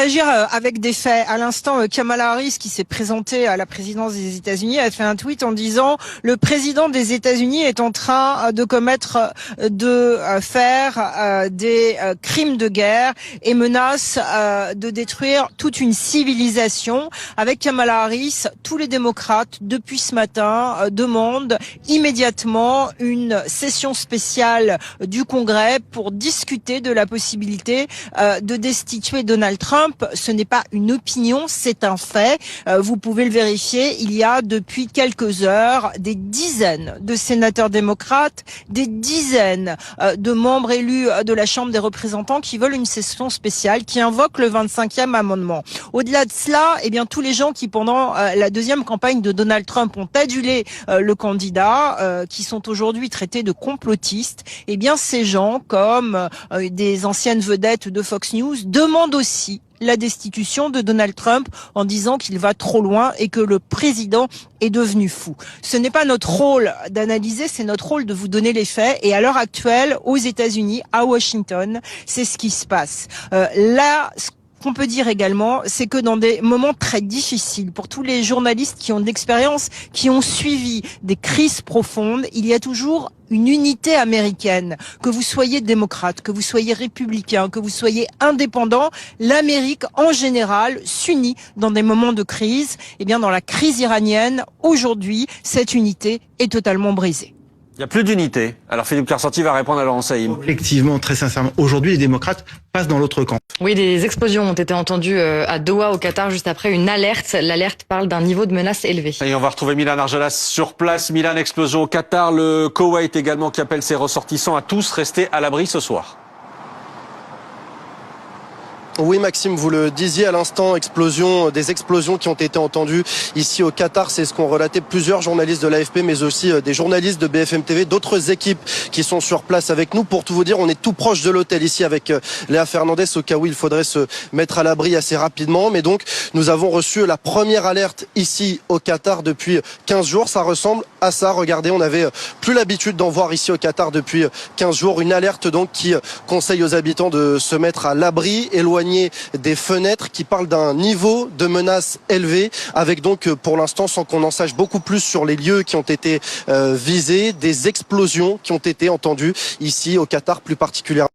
réagir avec des faits. À l'instant, Kamala Harris, qui s'est présentée à la présidence des États-Unis, a fait un tweet en disant « Le président des États-Unis est en train de faire des crimes de guerre et menace de détruire toute une civilisation ». Avec Kamala Harris, tous les démocrates, depuis ce matin, demandent immédiatement une session spéciale du Congrès pour discuter de la possibilité de destituer Donald Trump. Ce n'est pas une opinion, c'est un fait. Vous pouvez le vérifier. Il y a depuis quelques heures des dizaines de sénateurs démocrates, des dizaines de membres élus de la Chambre des représentants qui veulent une session spéciale, qui invoquent le 25e amendement. Au-delà de cela, eh bien, tous les gens qui, pendant la deuxième campagne de Donald Trump, ont adulé le candidat, qui sont aujourd'hui traités de complotistes, eh bien, ces gens, comme des anciennes vedettes de Fox News, demandent aussi la destitution de Donald Trump en disant qu'il va trop loin et que le président est devenu fou. Ce n'est pas notre rôle d'analyser, c'est notre rôle de vous donner les faits. Et à l'heure actuelle, aux États-Unis, à Washington, c'est ce qui se passe. Là, ce qu'on peut dire également, c'est que dans des moments très difficiles, pour tous les journalistes qui ont de l'expérience, qui ont suivi des crises profondes, il y a toujours une unité américaine. Que vous soyez démocrate, que vous soyez républicain, que vous soyez indépendant, l'Amérique en général s'unit dans des moments de crise. Eh bien, dans la crise iranienne, aujourd'hui, cette unité est totalement brisée. Il n'y a plus d'unité. Alors Philippe Carsanti va répondre à Laurent Saïm. Objectivement, très sincèrement, aujourd'hui, les démocrates passent dans l'autre camp. Oui, des explosions ont été entendues à Doha, au Qatar, juste après une alerte. L'alerte parle d'un niveau de menace élevé. Et on va retrouver Milan Argelas sur place. Milan, explosion au Qatar. Le Koweït également qui appelle ses ressortissants à tous rester à l'abri ce soir. Oui Maxime, vous le disiez à l'instant, des explosions qui ont été entendues ici au Qatar. C'est ce qu'ont relaté plusieurs journalistes de l'AFP, mais aussi des journalistes de BFM TV, d'autres équipes qui sont sur place avec nous. Pour tout vous dire, on est tout proche de l'hôtel ici avec Léa Fernandez, au cas où il faudrait se mettre à l'abri assez rapidement. Mais donc, nous avons reçu la première alerte ici au Qatar depuis 15 jours. Ça ressemble à ça. Regardez, on n'avait plus l'habitude d'en voir ici au Qatar depuis 15 jours. Une alerte donc qui conseille aux habitants de se mettre à l'abri, éloigné des fenêtres, qui parle d'un niveau de menace élevé, avec donc pour l'instant, sans qu'on en sache beaucoup plus sur les lieux qui ont été visés, des explosions qui ont été entendues ici au Qatar plus particulièrement.